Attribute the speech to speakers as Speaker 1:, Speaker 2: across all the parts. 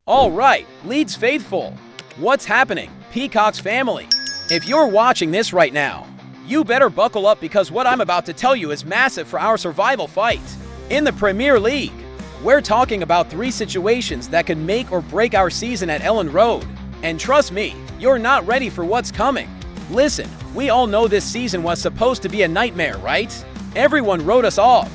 Speaker 1: All right, Leeds faithful. What's happening, Peacock's family? If you're watching this right now, you better buckle up because what I'm about to tell you is massive for our survival fight. In the Premier League, we're talking about 3 situations that could make or break our season at Elland Road. And trust me, you're not ready for what's coming. Listen, we all know this season was supposed to be a nightmare, right? Everyone wrote us off.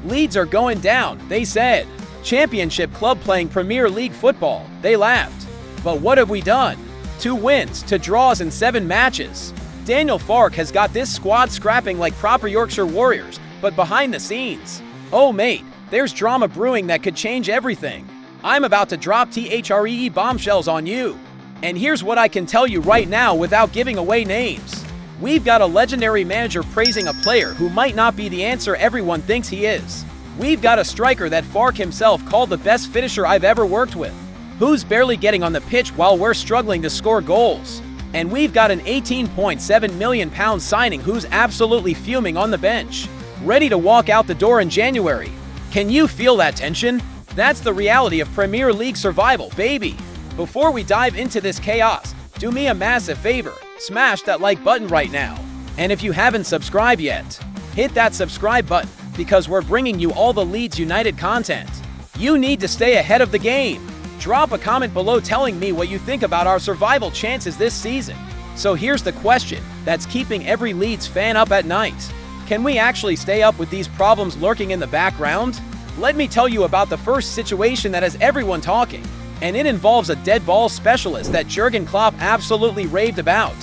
Speaker 1: Leeds are going down, they said. Championship club playing Premier League football, they laughed. But what have we done? 2 wins, 2 draws in 7 matches. Daniel Farke has got this squad scrapping like proper Yorkshire Warriors, but behind the scenes, oh mate, there's drama brewing that could change everything. I'm about to drop THREE bombshells on you. And here's what I can tell you right now without giving away names. We've got a legendary manager praising a player who might not be the answer everyone thinks he is. We've got a striker that Farke himself called the best finisher I've ever worked with, who's barely getting on the pitch while we're struggling to score goals. And we've got an £18.7 million signing who's absolutely fuming on the bench, ready to walk out the door in January. Can you feel that tension? That's the reality of Premier League survival, baby. Before we dive into this chaos, do me a massive favor, smash that like button right now. And if you haven't subscribed yet, hit that subscribe button because we're bringing you all the Leeds United content. You need to stay ahead of the game. Drop a comment below telling me what you think about our survival chances this season. So here's the question that's keeping every Leeds fan up at night. Can we actually stay up with these problems lurking in the background? Let me tell you about the first situation that has everyone talking. And it involves a dead ball specialist that Jurgen Klopp absolutely raved about.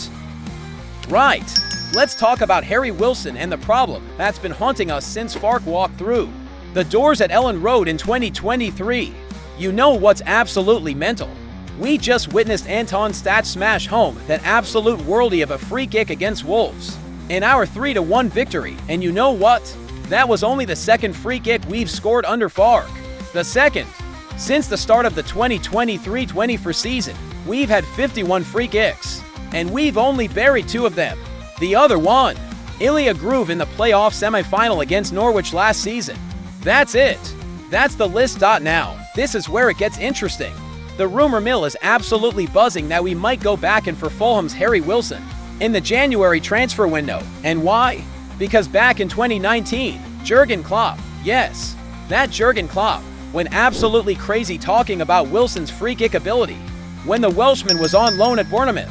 Speaker 1: Right, let's talk about Harry Wilson and the problem that's been haunting us since Farke walked through the doors at Elland Road in 2023. You know what's absolutely mental? We just witnessed Anton Stach smash home that absolute worldie of a free kick against Wolves in our 3-1 victory, and you know what? That was only the second free kick we've scored under Farke. The second. Since the start of the 2023-24 season, we've had 51 free kicks, and we've only buried 2 of them. The other one, Ilya Groove in the playoff semi-final against Norwich last season. That's it. That's the list. Now, this is where it gets interesting. The rumor mill is absolutely buzzing that we might go back in for Fulham's Harry Wilson in the January transfer window. And why? Because back in 2019, Jurgen Klopp, yes, that Jurgen Klopp, went absolutely crazy talking about Wilson's free kick ability. When the Welshman was on loan at Bournemouth,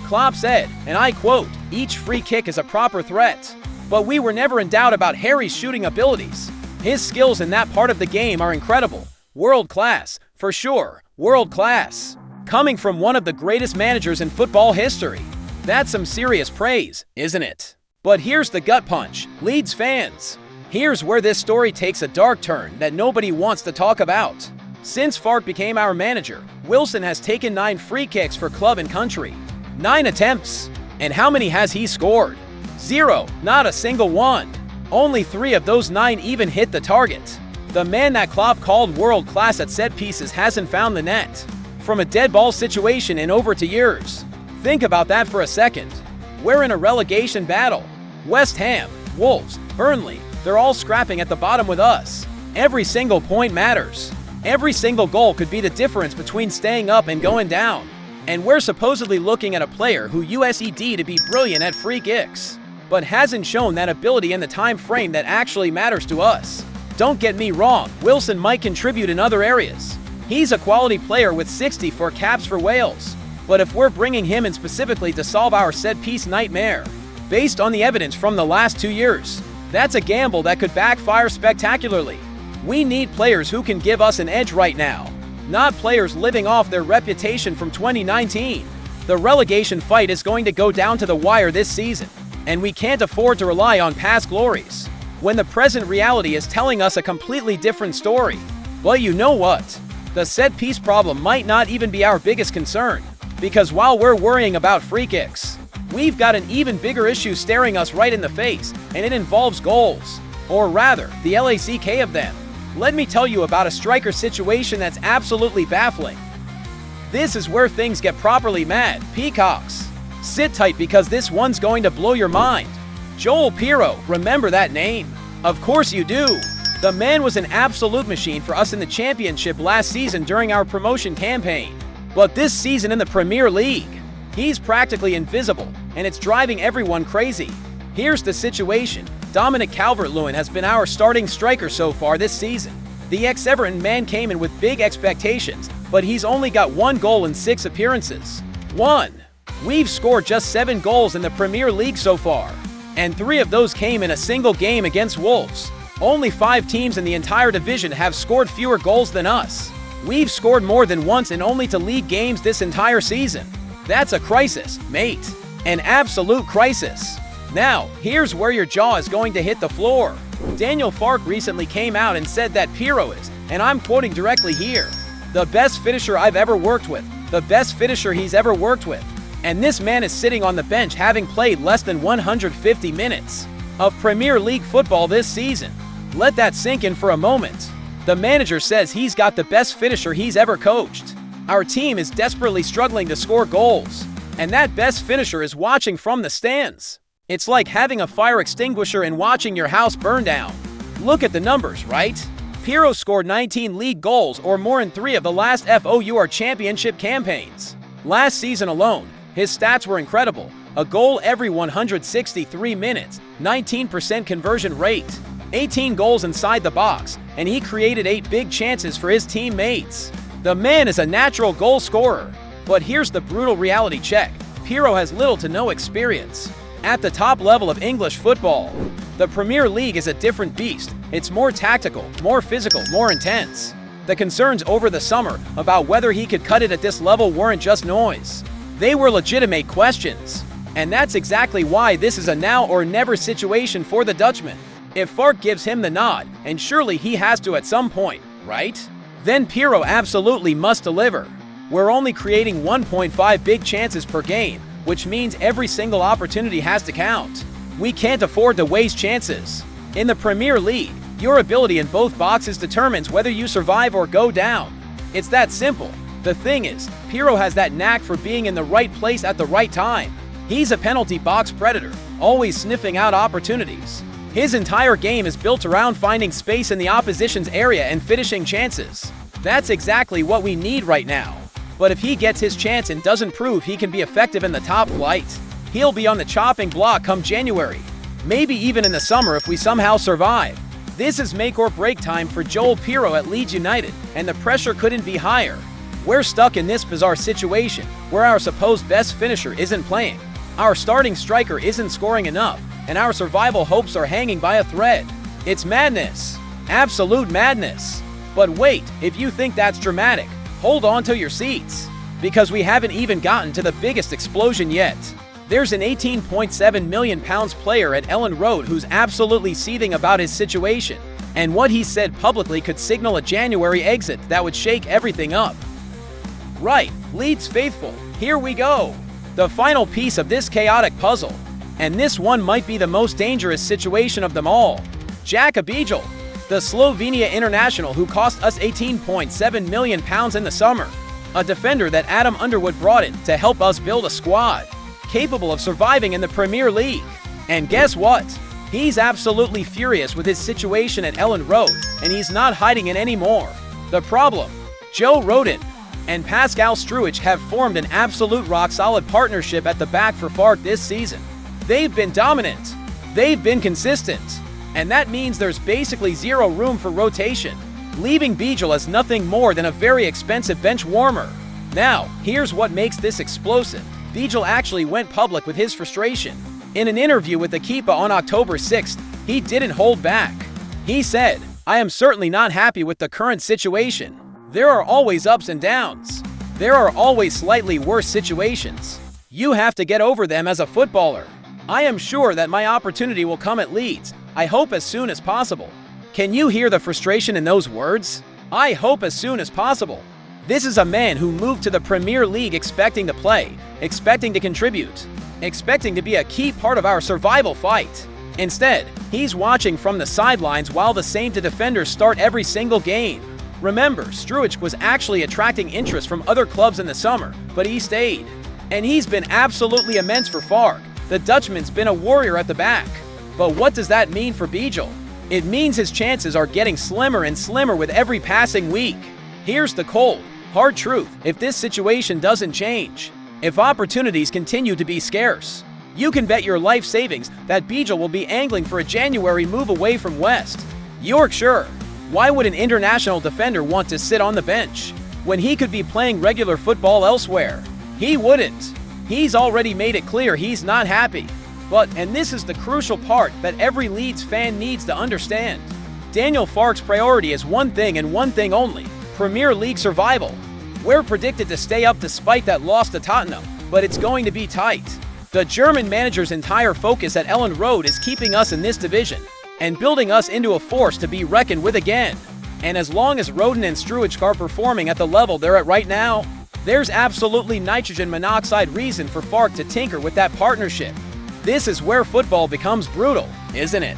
Speaker 1: Klopp said, and I quote, "Each free kick is a proper threat." But we were never in doubt about Harry's shooting abilities. His skills in that part of the game are incredible. World class, for sure, world class. Coming from one of the greatest managers in football history. That's some serious praise, isn't it? But here's the gut punch, Leeds fans. Here's where this story takes a dark turn that nobody wants to talk about. Since Farke became our manager, Wilson has taken 9 free kicks for club and country. 9 attempts. And how many has he scored? 0, not a single one. Only 3 of those 9 even hit the target. The man that Klopp called world class at set pieces hasn't found the net. From a dead ball situation in over 2 years. Think about that for a second. We're in a relegation battle. West Ham, Wolves, Burnley, they're all scrapping at the bottom with us. Every single point matters. Every single goal could be the difference between staying up and going down. And we're supposedly looking at a player who USED to be brilliant at free kicks, but hasn't shown that ability in the time frame that actually matters to us. Don't get me wrong, Wilson might contribute in other areas. He's a quality player with 64 caps for Wales. But if we're bringing him in specifically to solve our set-piece nightmare, based on the evidence from the last 2 years, that's a gamble that could backfire spectacularly. We need players who can give us an edge right now, not players living off their reputation from 2019. The relegation fight is going to go down to the wire this season, and we can't afford to rely on past glories when the present reality is telling us a completely different story. Well, you know what? The set-piece problem might not even be our biggest concern, because while we're worrying about free kicks, we've got an even bigger issue staring us right in the face, and it involves goals. Or rather, the lack of them. Let me tell you about a striker situation that's absolutely baffling. This is where things get properly mad, Peacocks. Sit tight because this one's going to blow your mind. Joel Pirro, remember that name? Of course you do. The man was an absolute machine for us in the championship last season during our promotion campaign. But this season in the Premier League, he's practically invisible, and it's driving everyone crazy. Here's the situation. Dominic Calvert-Lewin has been our starting striker so far this season. The ex-Everton man came in with big expectations, but he's only got 1 goal in 6 appearances. 1. We've scored just 7 goals in the Premier League so far, and 3 of those came in a single game against Wolves. Only 5 teams in the entire division have scored fewer goals than us. We've scored more than once in only 2 league games this entire season. That's a crisis, mate. An absolute crisis. Now, here's where your jaw is going to hit the floor. Daniel Farke recently came out and said that Pirro is, and I'm quoting directly here, the best finisher I've ever worked with, the best finisher he's ever worked with. And this man is sitting on the bench having played less than 150 minutes of Premier League football this season. Let that sink in for a moment. The manager says he's got the best finisher he's ever coached. Our team is desperately struggling to score goals, and that best finisher is watching from the stands. It's like having a fire extinguisher and watching your house burn down. Look at the numbers, right? Pirro scored 19 league goals or more in 3 of the last FOUR championship campaigns. Last season alone, his stats were incredible. A goal every 163 minutes, 19% conversion rate, 18 goals inside the box, and he created 8 big chances for his teammates. The man is a natural goal scorer. But here's the brutal reality check. Pirro has little to no experience at the top level of English football. The Premier League is a different beast. It's more tactical, more physical, more intense. The concerns over the summer about whether he could cut it at this level weren't just noise. They were legitimate questions. And that's exactly why this is a now or never situation for the Dutchman. If Farke gives him the nod, and surely he has to at some point, right? Then Pirro absolutely must deliver. We're only creating 1.5 big chances per game, which means every single opportunity has to count. We can't afford to waste chances. In the Premier League, your ability in both boxes determines whether you survive or go down. It's that simple. The thing is, Pirro has that knack for being in the right place at the right time. He's a penalty box predator, always sniffing out opportunities. His entire game is built around finding space in the opposition's area and finishing chances. That's exactly what we need right now. But if he gets his chance and doesn't prove he can be effective in the top flight, he'll be on the chopping block come January. Maybe even in the summer if we somehow survive. This is make or break time for Joel Pirro at Leeds United, and the pressure couldn't be higher. We're stuck in this bizarre situation where our supposed best finisher isn't playing, our starting striker isn't scoring enough, and our survival hopes are hanging by a thread. It's madness. Absolute madness. But wait, if you think that's dramatic, hold on to your seats, because we haven't even gotten to the biggest explosion yet. There's an £18.7 million player at Elland Road who's absolutely seething about his situation, and what he said publicly could signal a January exit that would shake everything up. Right, Leeds faithful, here we go. The final piece of this chaotic puzzle, and this one might be the most dangerous situation of them all. Jaka Bijol, the Slovenia international who cost us £18.7 million in the summer. A defender that Adam Underwood brought in to help us build a squad capable of surviving in the Premier League. And guess what? He's absolutely furious with his situation at Elland Road, and he's not hiding it anymore. The problem? Joe Rodon and Pascal Struich have formed an absolute rock-solid partnership at the back for Farke this season. They've been dominant. They've been consistent. And that means there's basically zero room for rotation, leaving Bijol as nothing more than a very expensive bench warmer. Now, here's what makes this explosive. Bijol actually went public with his frustration. In an interview with Equipa on October 6th, he didn't hold back. He said, "I am certainly not happy with the current situation. There are always ups and downs. There are always slightly worse situations. You have to get over them as a footballer. I am sure that my opportunity will come at Leeds. I hope as soon as possible." Can you hear the frustration in those words? I hope as soon as possible. This is a man who moved to the Premier League expecting to play, expecting to contribute, expecting to be a key part of our survival fight. Instead, he's watching from the sidelines while the same two defenders start every single game. Remember, Struich was actually attracting interest from other clubs in the summer, but he stayed. And he's been absolutely immense for Farke. The Dutchman's been a warrior at the back. But what does that mean for Bijol? It means his chances are getting slimmer and slimmer with every passing week. Here's the cold, hard truth if this situation doesn't change. If opportunities continue to be scarce, you can bet your life savings that Bijol will be angling for a January move away from West Yorkshire. Why would an international defender want to sit on the bench when he could be playing regular football elsewhere? He wouldn't. He's already made it clear he's not happy. But, and this is the crucial part that every Leeds fan needs to understand, Daniel Farke's priority is one thing and one thing only: Premier League survival. We're predicted to stay up despite that loss to Tottenham, but it's going to be tight. The German manager's entire focus at Elland Road is keeping us in this division and building us into a force to be reckoned with again. And as long as Roden and Struijk are performing at the level they're at right now, there's absolutely nitrogen monoxide reason for Farke to tinker with that partnership. This is where football becomes brutal, isn't it?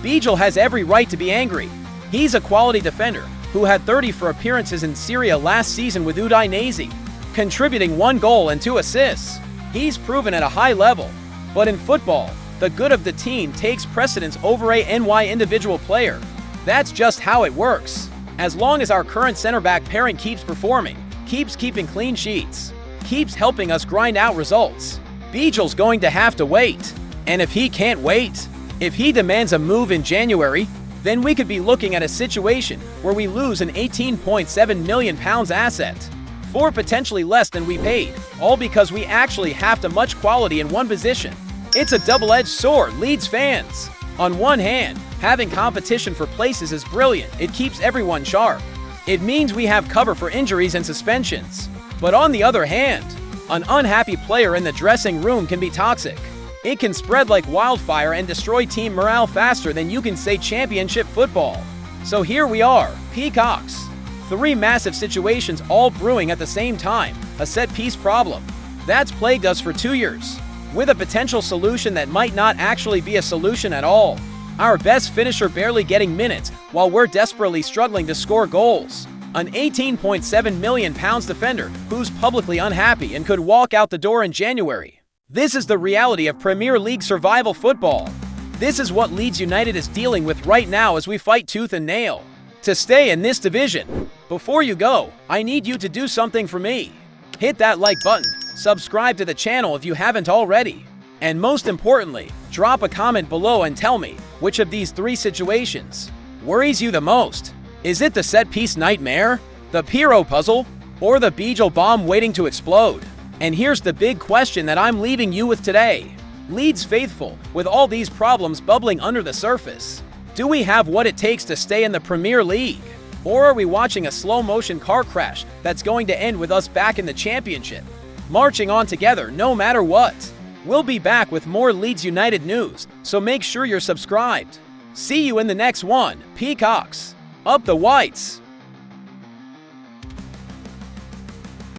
Speaker 1: Bijol has every right to be angry. He's a quality defender who had 34 appearances in Serie A last season with Udinese, contributing 1 goal and 2 assists. He's proven at a high level. But in football, the good of the team takes precedence over a individual player. That's just how it works. As long as our current center-back pairing keeps performing, keeps keeping clean sheets, keeps helping us grind out results, Bijol's going to have to wait. And if he can't wait, if he demands a move in January, then we could be looking at a situation where we lose an £18.7 million asset for potentially less than we paid, all because we actually have too much quality in one position. It's a double-edged sword, Leeds fans. On one hand, having competition for places is brilliant. It keeps everyone sharp. It means we have cover for injuries and suspensions. But on the other hand, an unhappy player in the dressing room can be toxic. It can spread like wildfire and destroy team morale faster than you can say championship football. So here we are, Peacocks. 3 massive situations all brewing at the same time, a set-piece problem that's plagued us for 2 years, with a potential solution that might not actually be a solution at all. Our best finisher barely getting minutes while we're desperately struggling to score goals. An £18.7 million defender who's publicly unhappy and could walk out the door in January. This is the reality of Premier League survival football. This is what Leeds United is dealing with right now as we fight tooth and nail to stay in this division. Before you go, I need you to do something for me. Hit that like button, subscribe to the channel if you haven't already, and most importantly, drop a comment below and tell me which of these 3 situations worries you the most. Is it the set-piece nightmare, the Pirro puzzle, or the Bijol bomb waiting to explode? And here's the big question that I'm leaving you with today. Leeds faithful, with all these problems bubbling under the surface, do we have what it takes to stay in the Premier League? Or are we watching a slow-motion car crash that's going to end with us back in the Championship, marching on together no matter what? We'll be back with more Leeds United news, so make sure you're subscribed. See you in the next one, Peacocks. Up the Whites!